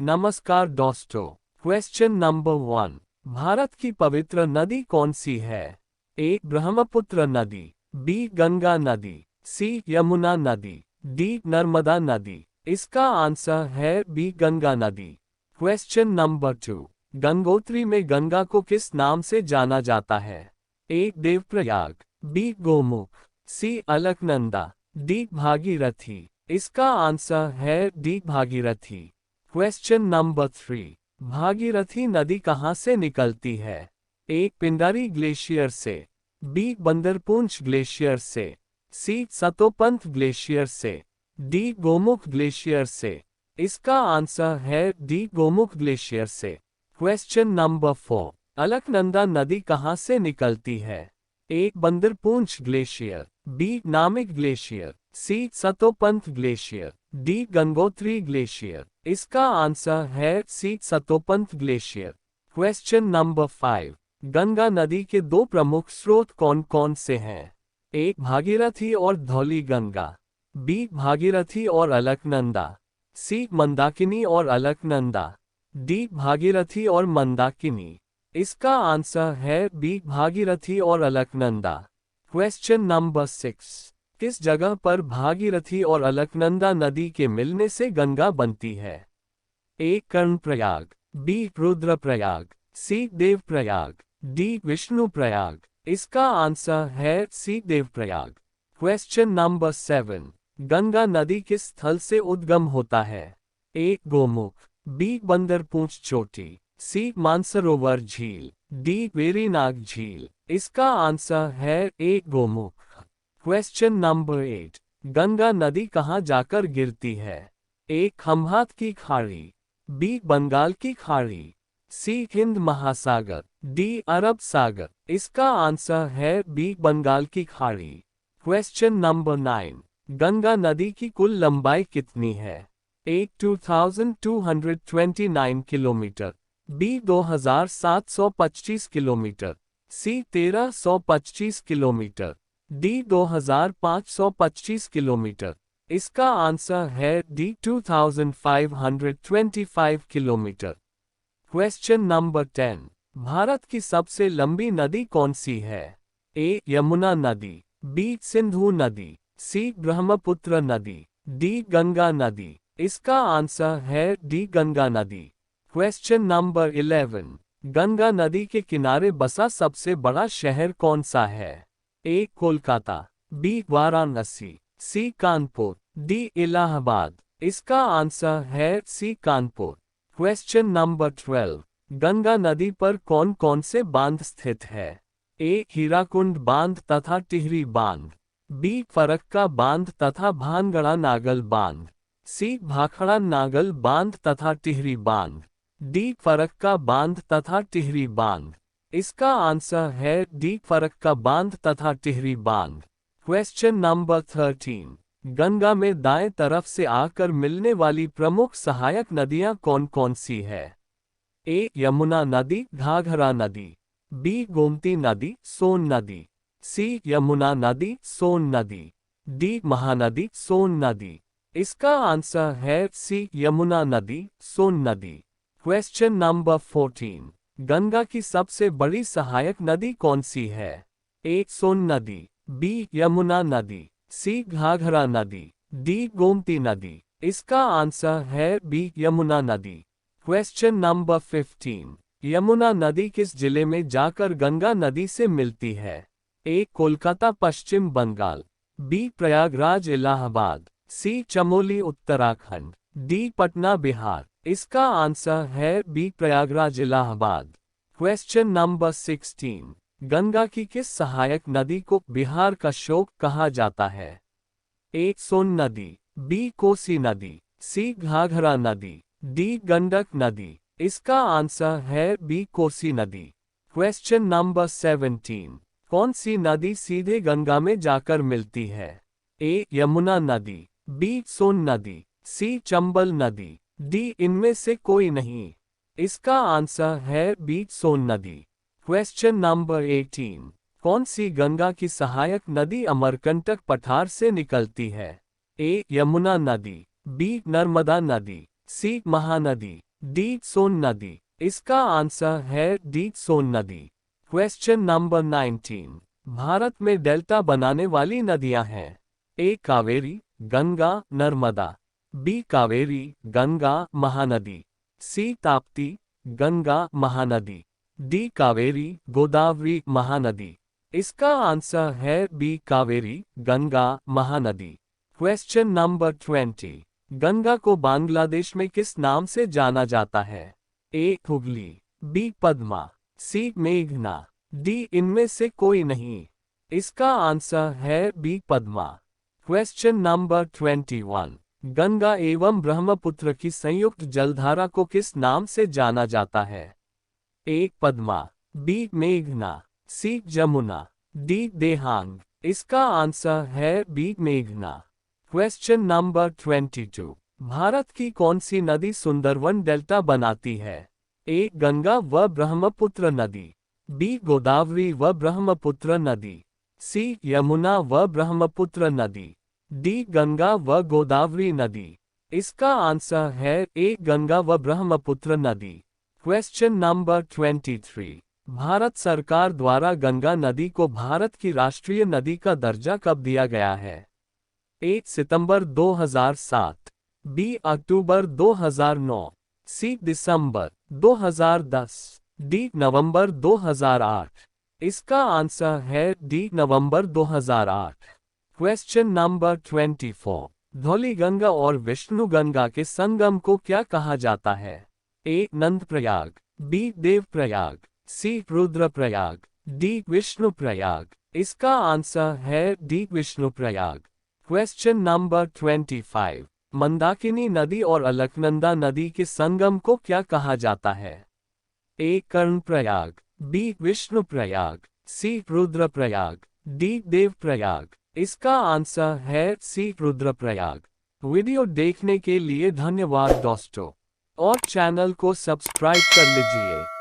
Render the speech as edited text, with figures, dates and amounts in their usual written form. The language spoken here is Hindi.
नमस्कार दोस्तों। Question number 1। भारत की पवित्र नदी कौन सी है? ए ब्रह्मपुत्र नदी, बी गंगा नदी, सी यमुना नदी, डी नर्मदा नदी। इसका आंसर है बी गंगा नदी। Question number 2। गंगोत्री में गंगा को किस नाम से जाना जाता है? A Devprayag, B Gomukh, C Alaknanda, D Bhagirathi. इसका आंसर है D Bhagirathi. Question number 3। Bhagirathi नदी कहाँ से निकलती है? ए पिंडारी ग्लेशियर से, बी बंदरपूंछ ग्लेशियर से, सी सतोपंथ ग्लेशियर से, डी गोमुख ग्लेशियर से। इसका आंसर है डी गोमुख ग्लेशियर से। Question number 4। अलकनंदा नदी कहाँ से निकलती है? A Bandarpunch glacier, B Namik glacier, C Satopanth glacier, D Gangotri glacier. इसका आंसर है C Satopanth glacier. Question number 5। Ganga नदी के दो प्रमुख स्रोत कौन कौन से हैं? ए भागीरथी और धौली गंगा, बी भागीरथी और अलकनंदा, सी मंदाकिनी और अलकनंदा, डी भागीरथी और मंदाकिनी। इसका आंसर है बी भागीरथी और अलकनंदा। Question number 6। किस जगह पर भागीरथी और अलकनंदा नदी के मिलने से गंगा बनती है? A Karnaprayag, B Rudraprayag, C Devprayag, D Vishnuprayag. इसका आंसर है सी देवप्रयाग। Question number 7। गंगा नदी किस स्थल से उद्गम होता है? ए गोमुख, बी बंदरपूंछ चोटी, सी मानसरोवर झील, डी वेरीनाग झील। इसका आंसर है A Gomukh. Question number 8। Ganga नदी कहाँ जाकर गिरती है? ए खम्भात की खाड़ी, बी बंगाल की खाड़ी, सी हिंद महासागर, डी अरब सागर। इसका आंसर है बी बंगाल की खाड़ी। Question number 9। गंगा नदी की कुल लंबाई कितनी है? ए 2229 किलोमीटर, बी 2725 किलोमीटर, सी 1325 किलोमीटर, डी 2525 किलोमीटर। इसका आंसर है D 2525 kilometre. Question number 10। Bharat की सबसे लंबी नदी कौन सी है? ए यमुना नदी, बी सिंधु नदी, सी ब्रह्मपुत्र नदी, डी गंगा नदी। इसका आंसर है डी गंगा नदी। Question number 11। गंगा नदी के किनारे बसा सबसे बड़ा शहर कौन सा है? A Kolkata, B Varanasi, C Kanpur, D Allahabad. इसका आंसर है सी कानपुर। Question number 12। गंगा नदी पर कौन कौन से बांध स्थित है? ए हीराकुंड बांध तथा टिहरी बांध, बी फरक्का बांध तथा भानगढ़ा नागल बांध, सी भाखड़ा नागल बांध तथा टिहरी बांध, डी फरक्का बांध तथा टिहरी बांध। इसका आंसर है डी फरक्का बांध तथा टिहरी बांध। Question number 13। गंगा में दाएं तरफ से आकर मिलने वाली प्रमुख सहायक नदियां कौन कौन सी है? ए यमुना नदी घाघरा नदी, बी गोमती नदी सोन नदी, सी यमुना नदी सोन नदी, डी महानदी सोन नदी। इसका आंसर है सी यमुना नदी सोन नदी। Question number 14। गंगा की सबसे बड़ी सहायक नदी कौन सी है? ए सोन नदी, बी यमुना नदी, सी घाघरा नदी, डी गोमती नदी। इसका आंसर है बी यमुना नदी। Question number 15। यमुना नदी किस जिले में जाकर गंगा नदी से मिलती है? A Kolkata Paschim Bangal, B Prayagraj Allahabad, C Chamoli Uttarakhand, D Patna Bihar. इसका आंसर है बी प्रयागराज इलाहाबाद। क्वेश्चन नंबर 16। गंगा की किस सहायक नदी को बिहार का शोक कहा जाता है? ए सोन नदी, बी कोसी नदी, सी घाघरा नदी, डी गंडक नदी। इसका आंसर है बी कोसी नदी। Question number 17। कौन सी नदी सीधे गंगा में जाकर मिलती है? ए यमुना नदी, बी सोन नदी, सी चंबल नदी, डी इनमें से कोई नहीं। इसका आंसर है बी सोन नदी। Question number 18। कौन सी गंगा की सहायक नदी अमरकंटक पठार से निकलती है? ए यमुना नदी, बी नर्मदा नदी, सी महानदी, डी सोन नदी। इसका आंसर है डी सोन नदी। Question number 19। भारत में डेल्टा बनाने वाली नदियां हैं। A Kaveri, Ganga, Narmada. B Kaveri, Ganga, Mahanadi. C Tapti, Ganga, Mahanadi. D Kaveri, Godavari, Mahanadi. इसका आंसर है बी कावेरी, गंगा, महानदी। क्वेश्चन नंबर 20। गंगा को बांग्लादेश में किस नाम से जाना जाता है? A Hugli, B Padma, C मेघना, डी इनमें से कोई नहीं। इसका आंसर है बी पद्मा। क्वेश्चन नंबर 21। गंगा एवं ब्रह्मपुत्र की संयुक्त जलधारा को किस नाम से जाना जाता है? ए पद्मा, बी मेघना, सी जमुना, डी देहांग। इसका आंसर है बी मेघना। Question number 22। भारत की कौन सी नदी सुंदरवन डेल्टा बनाती है? ए गंगा व ब्रह्मपुत्र नदी, बी गोदावरी व ब्रह्मपुत्र नदी, सी यमुना व ब्रह्मपुत्र नदी, डी गंगा व गोदावरी नदी। इसका आंसर है ए गंगा व ब्रह्मपुत्र नदी। Question number 23। भारत सरकार द्वारा गंगा नदी को भारत की राष्ट्रीय नदी का दर्जा कब दिया गया है? ए सितंबर 2007, बी अक्टूबर 2009, सी दिसंबर 2010, डी नवंबर 2008। इसका आंसर है डी नवंबर 2008। Question number 24। धौलीगंगा और विष्णुगंगा के संगम को क्या कहा जाता है? ए नंदप्रयाग, बी देवप्रयाग, सी रुद्रप्रयाग, डी विष्णुप्रयाग। इसका आंसर है D Vishnuprayag. Question number 25। Mandakini नदी और अलकनंदा नदी के संगम को क्या कहा जाता है? A Karnaprayag, B Vishnuprayag, C Rudraprayag, D Devprayag. इसका आंसर है सी रुद्रप्रयाग। वीडियो देखने के लिए धन्यवाद दोस्तों, और चैनल को सब्सक्राइब कर लीजिए।